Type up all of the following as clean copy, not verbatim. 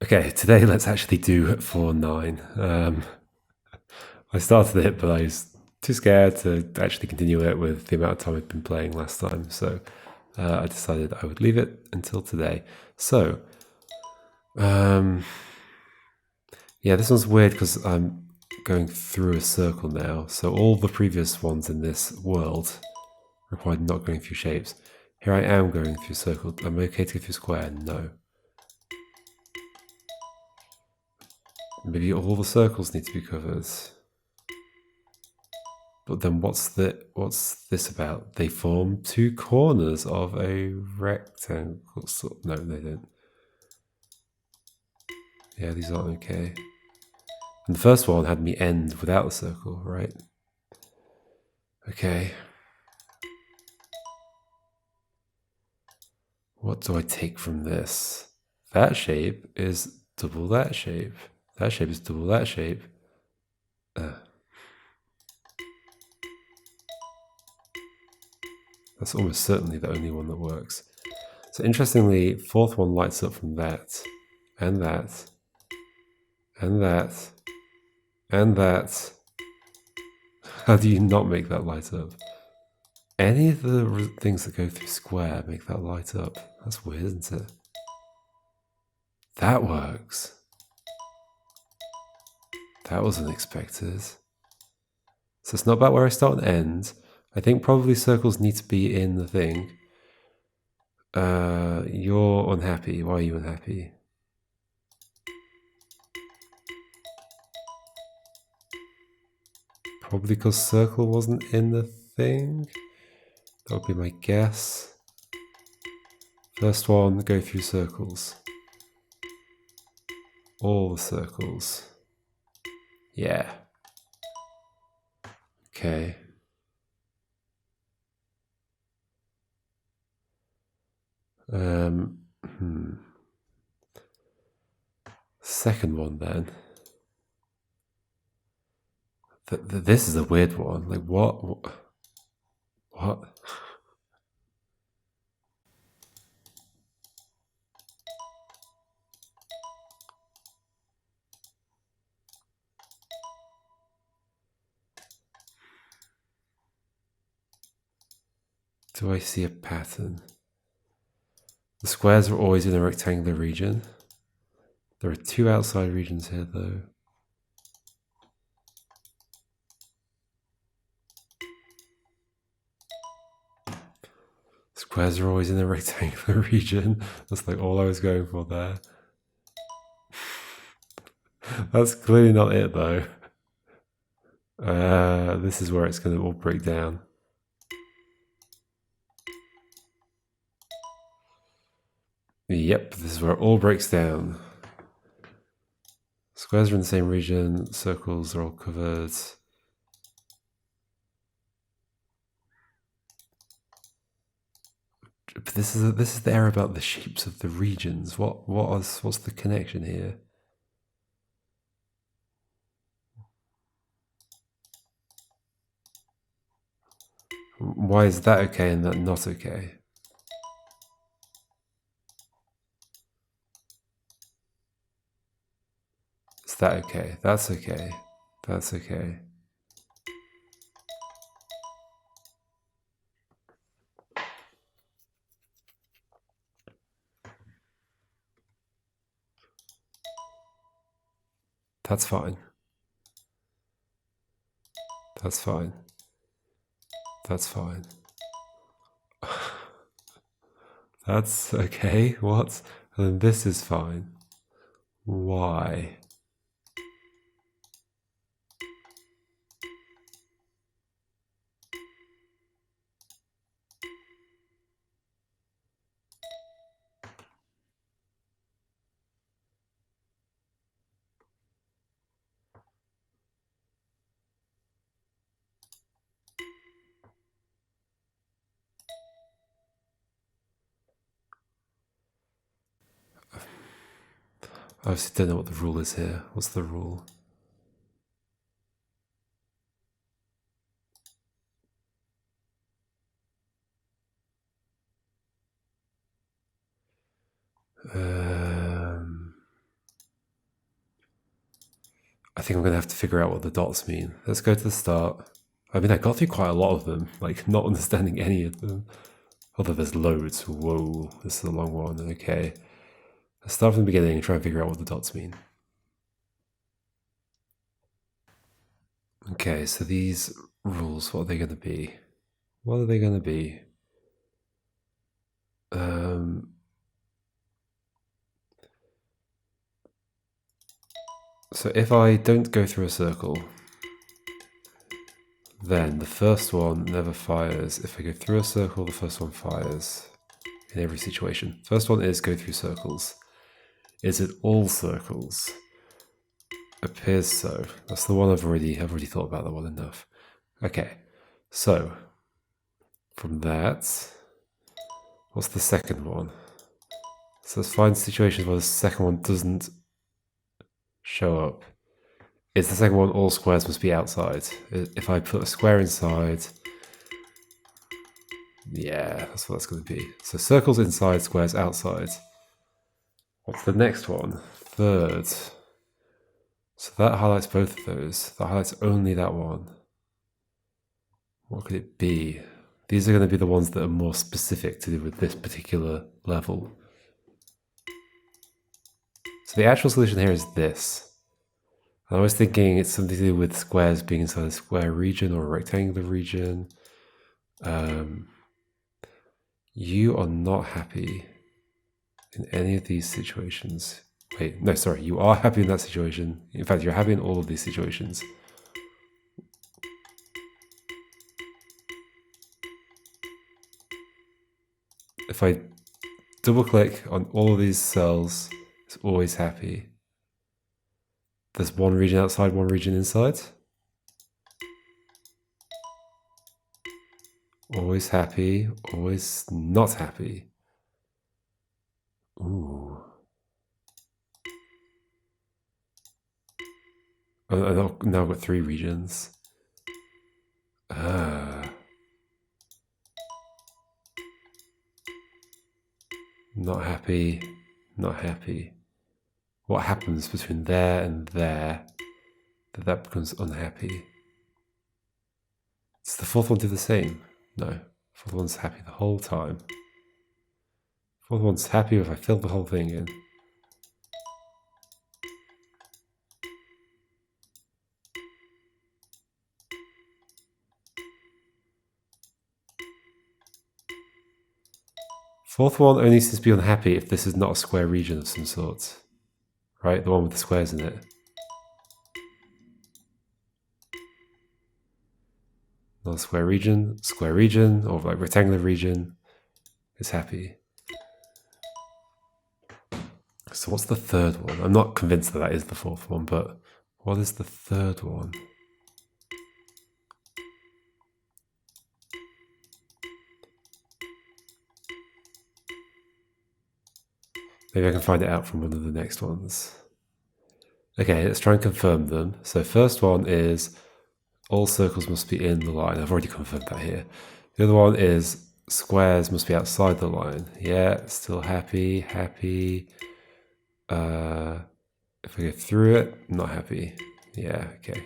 Okay, today let's actually do 4-9. I started it, but I was too scared to actually continue it with the amount of time I'd been playing last time. So I decided I would leave it until today. So, yeah, this one's weird because I'm going through a circle now. So all the previous ones in this world required not going through shapes. Here I am going through circles. Am I okay to go through square? No. Maybe all the circles need to be covered. But then what's this about? They form two corners of a rectangle. No, they don't. Yeah, these aren't okay. And the first one had me end without the circle, right? Okay. What do I take from this? That shape is double that shape. That shape is double that shape. That's almost certainly the only one that works. So interestingly, fourth one lights up from that, and that, and that, and that. How do you not make that light up? Any of the things that go through square make that light up. That's weird, isn't it? That works. That was unexpected. So it's not about where I start and end. I think probably circles need to be in the thing. You're unhappy. Why are you unhappy? Probably because circle wasn't in the thing. That would be my guess. First one, go through circles. All the circles. Yeah. Okay. Second one then. This is a weird one. Like what? What? Do I see a pattern? The squares are always in a rectangular region. There are two outside regions here though. Squares are always in a rectangular region. That's like all I was going for there. That's clearly not it though. This is where it's going to all break down. Yep, this is where it all breaks down. Squares are in the same region, circles are all covered. But this is the error about the shapes of the regions. What's the connection here? Why is that okay and that not okay? Is that okay? That's okay. That's okay. That's fine. That's fine. That's fine. That's okay. What? And then this is fine. Why? I obviously don't know what the rule is here. What's the rule? Um, I think I'm going to have to figure out what the dots mean. Let's go to the start. I mean, I got through quite a lot of them, like not understanding any of them. Although there's loads. Whoa, this is a long one. Okay. Let's start from the beginning and try and figure out what the dots mean. Okay, so these rules, what are they going to be? What are they going to be? So if I don't go through a circle, then the first one never fires. If I go through a circle, the first one fires in every situation. First one is go through circles. Is it all circles? Appears so. That's the one I've already thought about that one enough. Okay, so from that, what's the second one? So let's find situations where the second one doesn't show up. Is the second one all squares must be outside? If I put a square inside, yeah, that's what that's going to be. So circles inside, squares outside. What's the next one? Third. So that highlights both of those. That highlights only that one. What could it be? These are going to be the ones that are more specific to do with this particular level. So the actual solution here is this. I was thinking it's something to do with squares being inside a square region or a rectangular region. You are not happy in any of these situations. Wait, no, sorry. You are happy in that situation. In fact, you're happy in all of these situations. If I double click on all of these cells, it's always happy. There's one region outside, one region inside. Always happy, always not happy. Ooh. Oh, now I've got 3 regions. Not happy, not happy. What happens between there and there that becomes unhappy? Does the fourth one do the same? No. Fourth one's happy the whole time. Fourth one's happy if I fill the whole thing in. Fourth one only seems to be unhappy if this is not a square region of some sort. Right? The one with the squares in it. Not a square region, or like rectangular region is happy. So what's the third one? I'm not convinced that that is the fourth one, but what is the third one? Maybe I can find it out from one of the next ones. Okay, let's try and confirm them. So first one is all circles must be in the line. I've already confirmed that here. The other one is squares must be outside the line. Yeah, still happy, happy. If I go through it, not happy. Yeah, okay.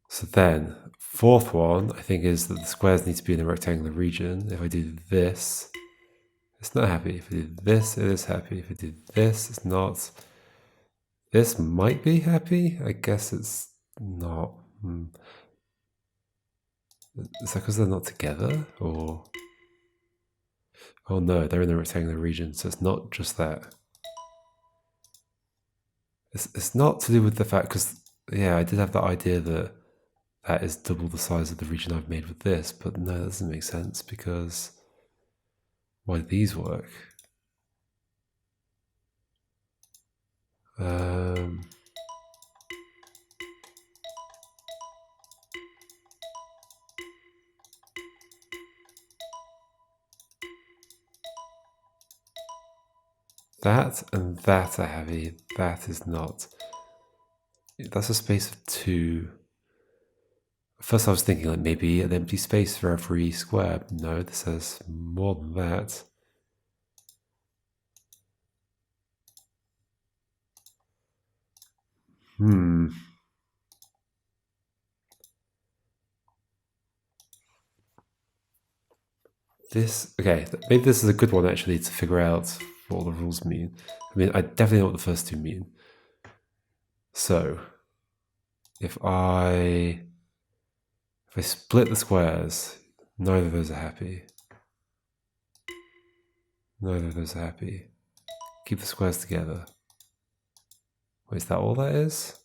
So then, fourth one, I think, is that the squares need to be in a rectangular region. If I do this, it's not happy. If I do this, it is happy. If I do this, it's not. This might be happy. I guess it's not. Is that because they're not together? Or... oh no, they're in the rectangular region, so it's not just that. It's not to do with the fact, because, yeah, I did have that idea that that is double the size of the region I've made with this, but no, that doesn't make sense, because why do these work? That and that are heavy, that is not. That's a space of 2. First I was thinking like maybe an empty space for every square. No, this has more than that. Okay, maybe this is a good one actually to figure out what all the rules mean. I mean, I definitely know what the first two mean. So, if I split the squares, neither of those are happy. Neither of those are happy. Keep the squares together. Wait, is that all that is?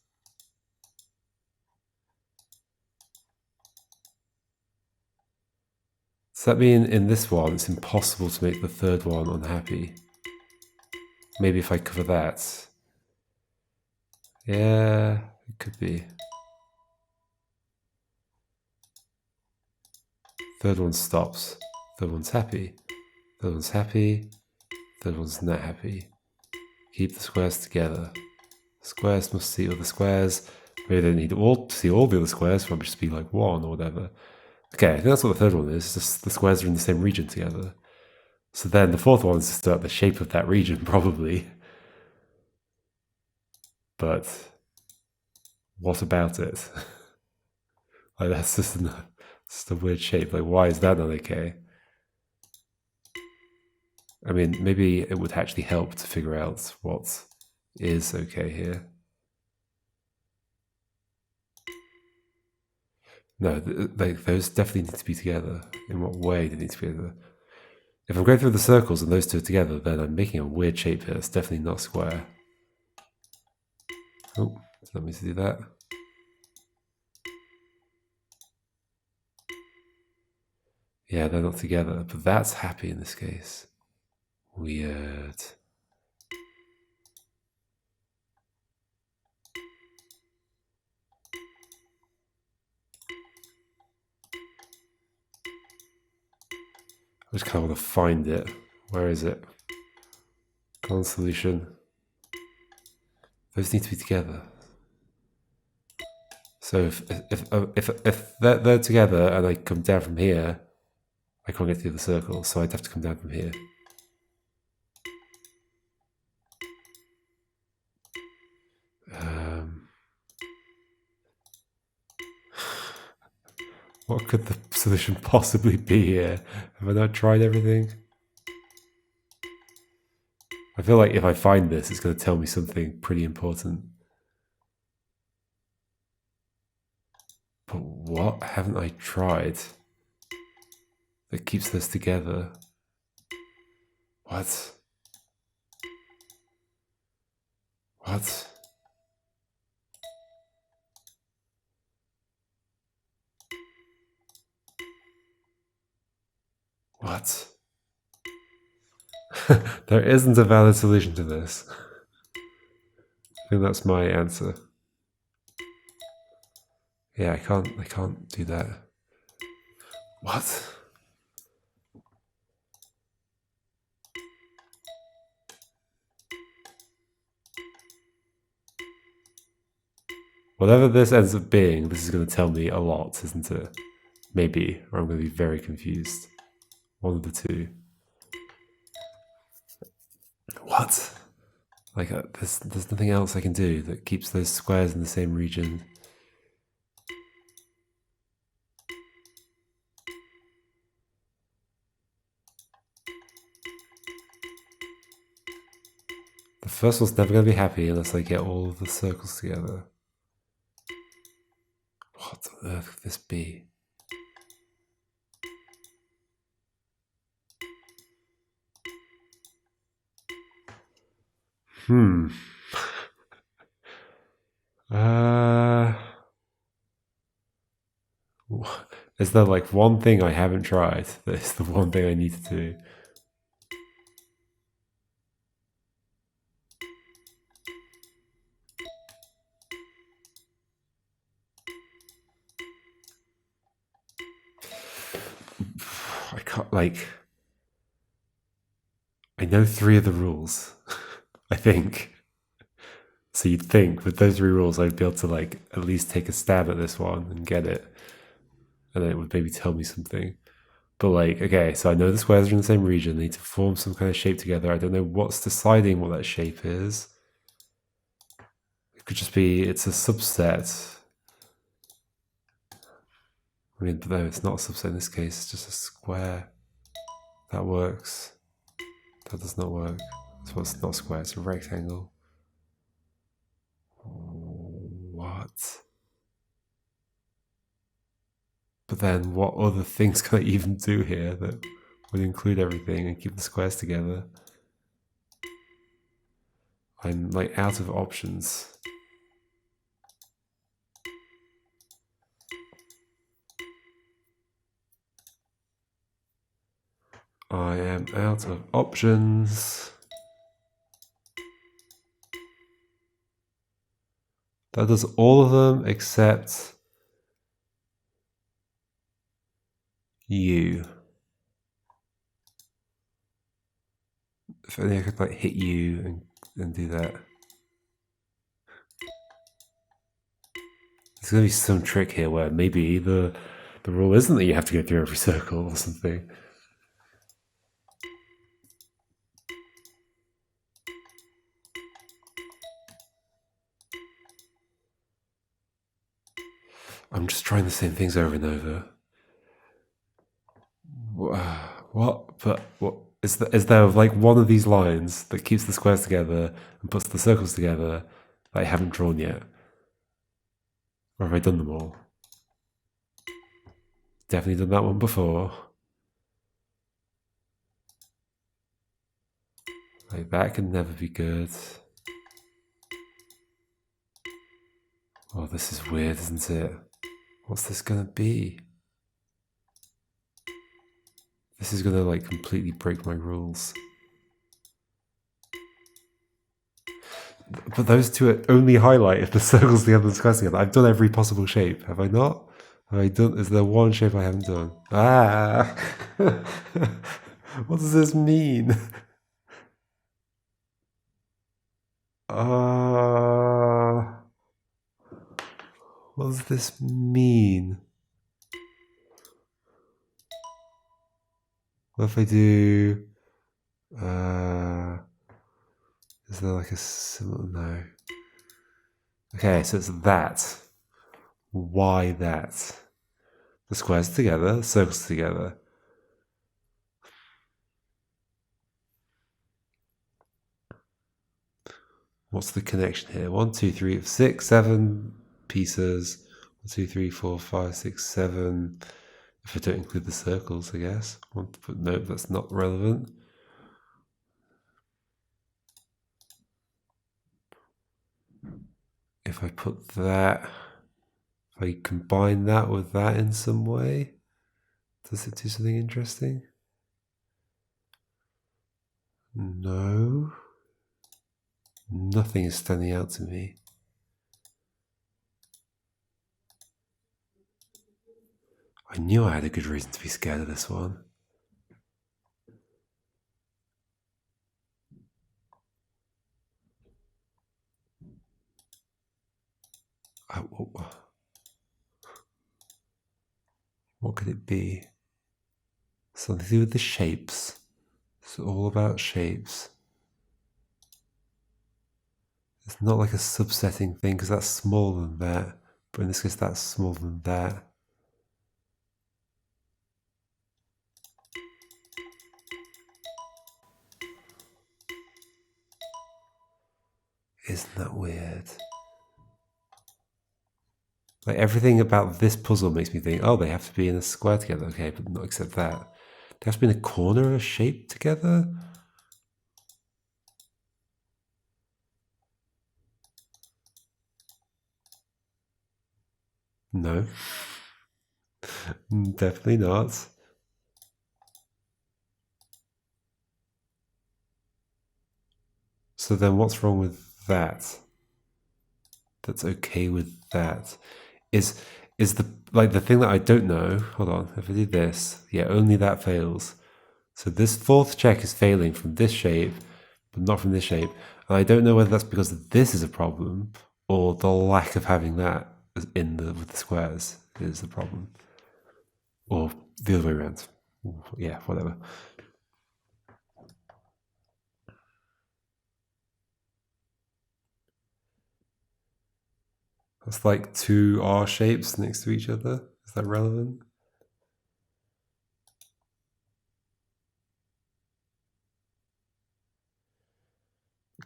Does that mean in this one it's impossible to make the third one unhappy? Maybe if I cover that. Yeah, it could be. Third one stops. Third one's happy. Third one's happy. Third one's not happy. Keep the squares together. Squares must see other squares. Maybe they need all to see all the other squares, probably just be like one or whatever. Okay, I think that's what the third one is. Just the squares are in the same region together. So then the fourth one is just the shape of that region, probably. But what about it? Like that's just a weird shape. Like why is that not okay? I mean, maybe it would actually help to figure out what is okay here. No, those definitely need to be together. In what way do they need to be together? If I'm going through the circles and those two are together, then I'm making a weird shape here. It's definitely not square. Oh, let me do that. Yeah, they're not together, but that's happy in this case. Weird. I just kind of want to find it. Where is it? Common solution. Those need to be together. So if they're together and I come down from here, I can't get through the circle, so I'd have to come down from here. What could the solution possibly be here? Have I not tried everything? I feel like if I find this, it's going to tell me something pretty important. But what haven't I tried that keeps this together? What? What? What? There isn't a valid solution to this. I think that's my answer. Yeah, I can't do that. What? Whatever this ends up being, this is going to tell me a lot, isn't it? Maybe, or I'm going to be very confused. One of the two. What? Like, there's nothing else I can do that keeps those squares in the same region. The first one's never going to be happy unless I get all of the circles together. What on earth could this be? Is there like one thing I haven't tried that is the one thing I need to do? I can't, like, I know 3 of the rules, I think. So you'd think with those 3 rules I'd be able to like at least take a stab at this one and get it. And then it would maybe tell me something. But like, okay, so I know the squares are in the same region, they need to form some kind of shape together. I don't know what's deciding what that shape is. could just be it's a subset. I mean, but no, it's not a subset in this case, it's just a square. That works. That does not work. So it's not a square, it's a rectangle. What? But then what other things can I even do here that would include everything and keep the squares together? I'm like out of options. I am out of options. That does all of them except you. If only I could like hit you and do that. There's gonna be some trick here where maybe the rule isn't that you have to go through every circle or something. I'm just trying the same things over and over. What? But what is there like one of these lines that keeps the squares together and puts the circles together that I haven't drawn yet? Or have I done them all? Definitely done that one before. Like that can never be good. Oh, this is weird, isn't it? What's this gonna be? This is gonna like completely break my rules. But those two are only highlight if the circles together and the squares together. I've done every possible shape, have I not? Have I done? Is there one shape I haven't done? Ah! What does this mean? What does this mean? What if I do? Is there like a similar? No. Okay, so it's that. Why that? The squares together, circles together. What's the connection here? 1, 2, 3, 6, 7 pieces. 1, 2, 3, 4, 5, 6, 7. If I don't include the circles, I guess. But no, that's not relevant. If I put that, if I combine that with that in some way, does it do something interesting? No. Nothing is standing out to me. I knew I had a good reason to be scared of this one. What could it be? Something to do with the shapes. It's all about shapes. It's not like a subsetting thing because that's smaller than that. But in this case, that's smaller than that. Isn't that weird? Like everything about this puzzle makes me think, oh, they have to be in a square together. Okay, but not except that. They have to be in a corner of a shape together? No. Definitely not. So then what's wrong with that? That's okay with that. Is the thing that I don't know, hold on, if I do this, yeah, only that fails. So this fourth check is failing from this shape, but not from this shape. And I don't know whether that's because this is a problem or the lack of having that with the squares is the problem. Or the other way around. Yeah, whatever. That's like two R shapes next to each other. Is that relevant?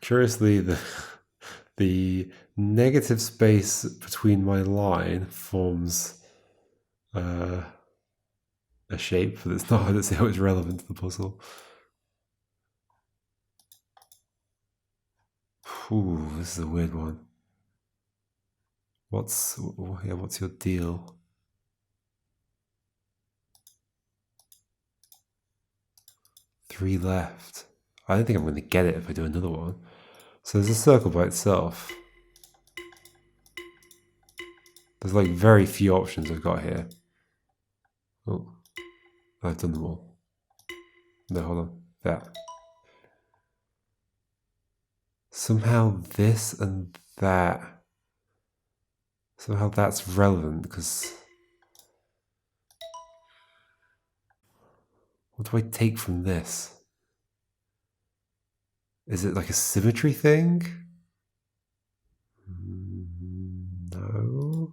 Curiously, the negative space between my line forms a shape, but it's not. I don't see how it's relevant to the puzzle. Ooh, this is a weird one. What's your deal? Three left. I don't think I'm going to get it if I do another one. So there's a circle by itself. There's like very few options I've got here. Oh, I've done them all. No, hold on. That. Somehow this and that. Somehow that's relevant because... What do I take from this? Is it like a symmetry thing? No.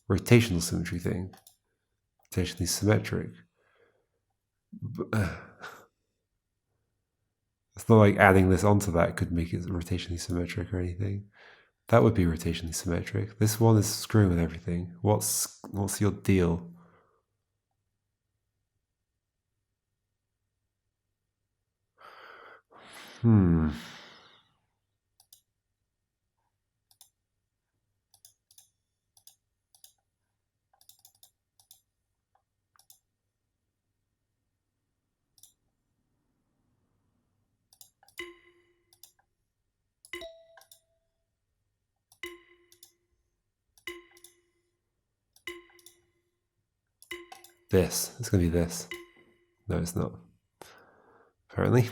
Rotational symmetry thing. Rotationally symmetric. It's not like adding this onto that could make it rotationally symmetric or anything. That would be rotationally symmetric. This one is screwing with everything. What's your deal? This. It's going to be this. No, it's not. Apparently.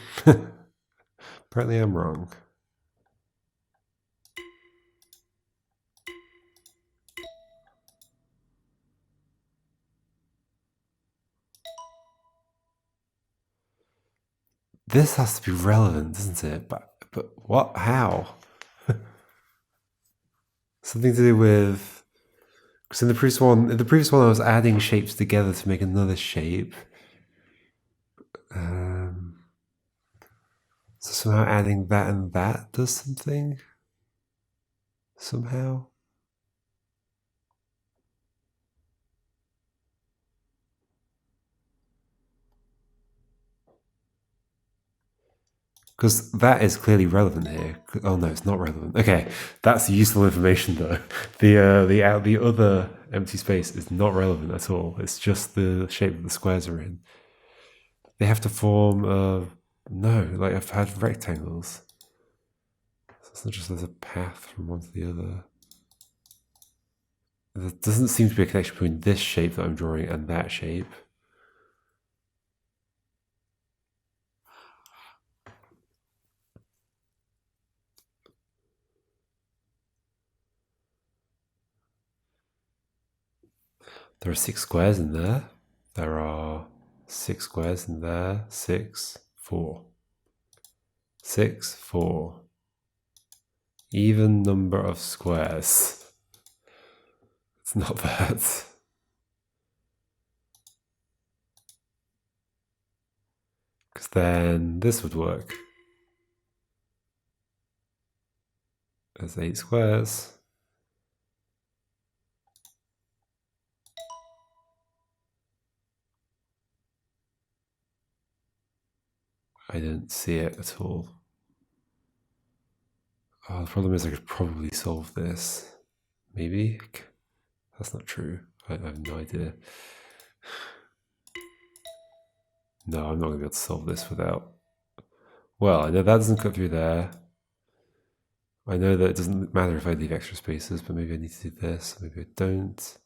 Apparently I'm wrong. This has to be relevant, doesn't it? But what? How? Something to do with... Because in the previous one, I was adding shapes together to make another shape. So somehow adding that and that does something? Somehow? Because that is clearly relevant here. Oh no, it's not relevant. Okay, that's useful information though. The other empty space is not relevant at all. It's just the shape that the squares are in. They have to form no, like I've had rectangles. So it's not just there's a path from one to the other. There doesn't seem to be a connection between this shape that I'm drawing and that shape. There are 6 squares in there. There are 6 squares in there. 6, 4. 6, 4. Even number of squares. It's not that. Because then this would work. There's 8 squares. I don't see it at all. Oh, the problem is I could probably solve this. Maybe? That's not true. I have no idea. No, I'm not going to be able to solve this without... Well, I know that doesn't cut through there. I know that it doesn't matter if I leave extra spaces, but maybe I need to do this, maybe I don't.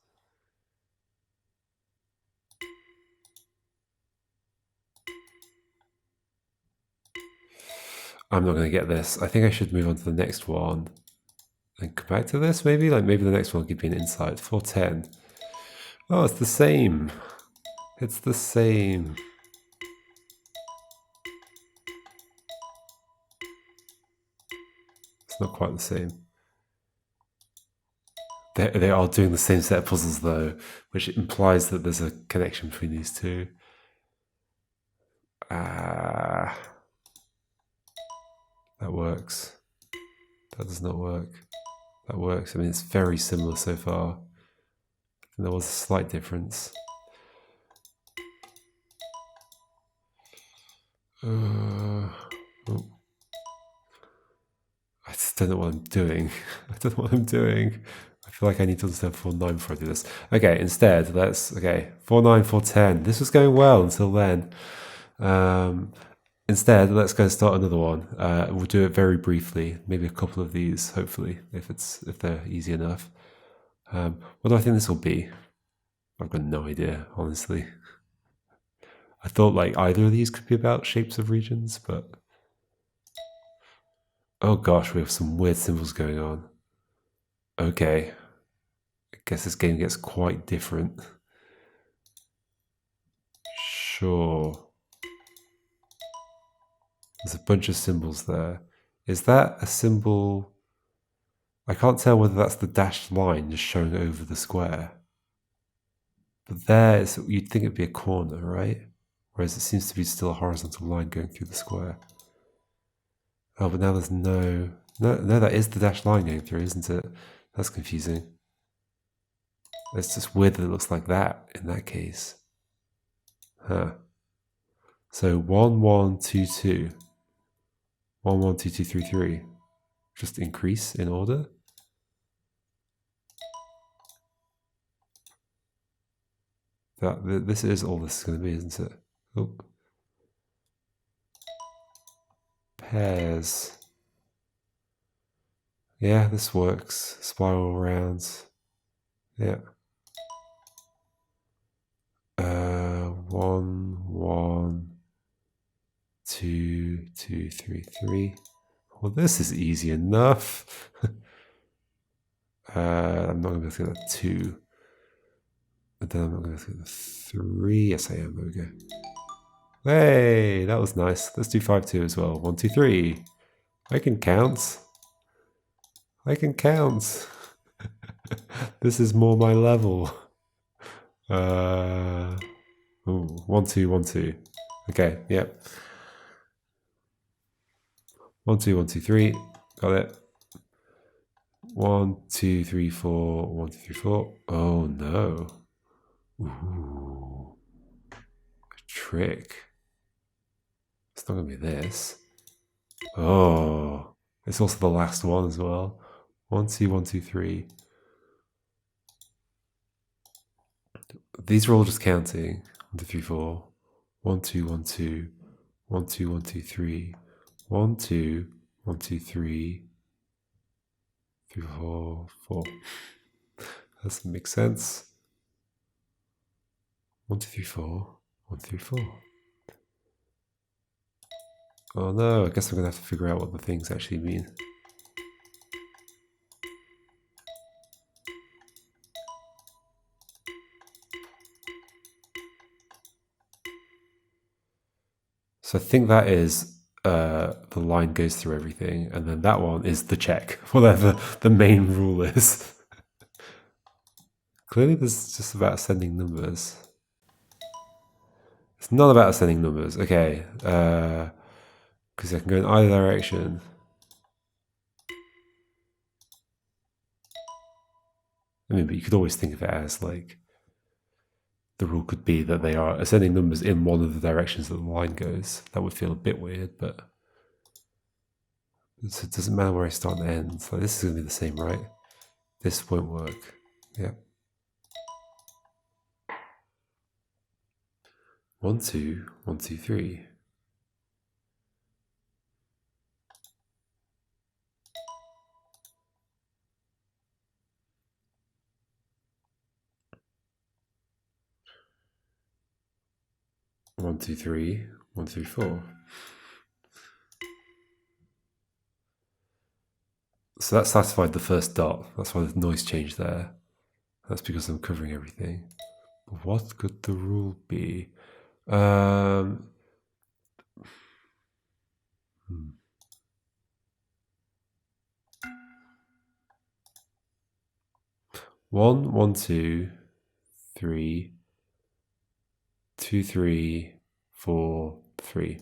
I'm not going to get this. I think I should move on to the next one and come back to this, maybe? Like, maybe the next one could be an insight. 410. Oh, it's the same. It's the same. It's not quite the same. They are doing the same set of puzzles though, which implies that there's a connection between these two. That works. That does not work. That works. I mean, it's very similar so far. And there was a slight difference. Oh. I just don't know what I'm doing. I don't know what I'm doing. I feel like I need to understand 4-9 before I do this. Okay, instead, let's... Okay, 4-9, 4-10. This was going well until then. Instead, let's go start another one. We'll do it very briefly. Maybe a couple of these, hopefully, if they're easy enough. What do I think this will be? I've got no idea, honestly. I thought like either of these could be about shapes of regions, but... Oh gosh, we have some weird symbols going on. Okay. I guess this game gets quite different. Sure. There's a bunch of symbols there. Is that a symbol? I can't tell whether that's the dashed line just showing over the square. But there, you'd think it'd be a corner, right? Whereas it seems to be still a horizontal line going through the square. Oh, but now there's no, that is the dashed line going through, isn't it? That's confusing. It's just weird that it looks like that in that case. Huh. So 1, 1, 2, 2. 1, 1, 2, 2, 3, 3. Just increase in order. This is all this is going to be, isn't it? Oh. Pairs. Yeah, this works. Spiral rounds. Yeah. 1, 1, 2, 2, 3, 3. Well, this is easy enough. I'm not going to be able to get that 2. And then I'm not going to be able to get the 3. Yes, I am. There we go. Hey, that was nice. Let's do 5, 2 as well. 1, 2, 3. I can count. I can count. This is more my level. Ooh, 1, 2, 1, 2. Okay, yep. 1, 2, 1, 2, 3. Got it. 1, 2, 3, 4. 1, 2, 3, 4. Oh no. Ooh. A trick. It's not gonna be this. Oh. It's also the last one as well. 1, 2, 1, 2, 3. These are all just counting. 1, 2, 3, 4. 1, 2, 1, 2. 1, 2, 1, 2, 3. 1, 2, 1, 2, 3. 3, 4, 4. Doesn't make sense. 1, 2, 3, 4. 1, 3, 4. Oh no, I guess I'm gonna have to figure out what the things actually mean. So I think that is the line goes through everything, and then that one is the check, whatever the main rule is. Clearly this is just about ascending numbers. It's not about ascending numbers, okay. Because I can go in either direction. I mean, but you could always think of it as like, the rule could be that they are ascending numbers in one of the directions that the line goes. That would feel a bit weird, but it doesn't matter where I start and end. So this is going to be the same, right? This won't work. Yeah. 1, 2, 1, 2, 3. One, two, three, 1, 2, 4. So that satisfied the first dot. That's why the noise changed there. That's because I'm covering everything. But what could the rule be? 1, 1, 2, 3, 2, 3, 4, 3.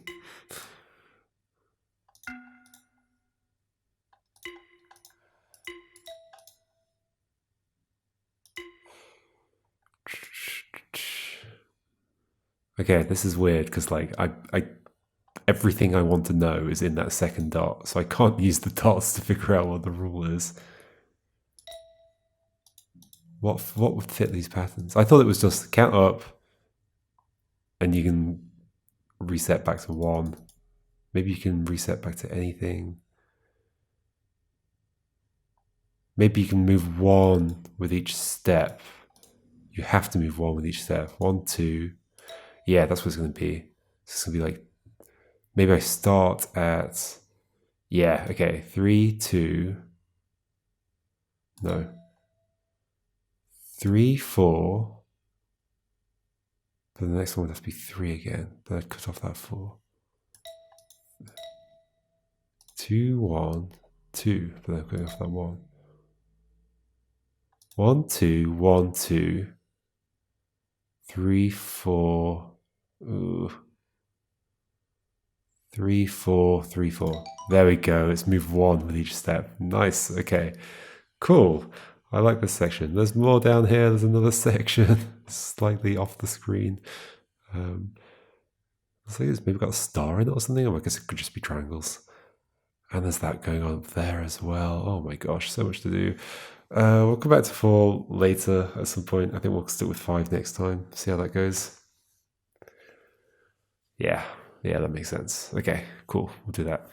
Okay, this is weird because like I everything I want to know is in that second dot, so I can't use the dots to figure out what the rule is. What would fit these patterns? I thought it was just count up, and you can reset back to 1. Maybe you can reset back to anything. Maybe you can move 1 with each step. You have to move 1 with each step. 1, 2. Yeah, that's what it's going to be. It's going to be like, maybe I start at, yeah, okay, 3, 2. No. 3, 4. Then the next one would have to be 3 again. Then I'd cut off that 4. 2, 1, 2. But then I'm cutting off that 1. 1, 2, 1, 2. 3, 4. Ooh. 3, 4, 3, 4. There we go. Let's move 1 with each step. Nice. Okay. Cool. I like this section. There's more down here. There's another section slightly off the screen. Looks like it's maybe got a star in it or something. I guess it could just be triangles. And there's that going on up there as well. Oh my gosh, so much to do. We'll come back to 4 later at some point. I think we'll stick with 5 next time. See how that goes. Yeah, that makes sense. Okay, cool. We'll do that.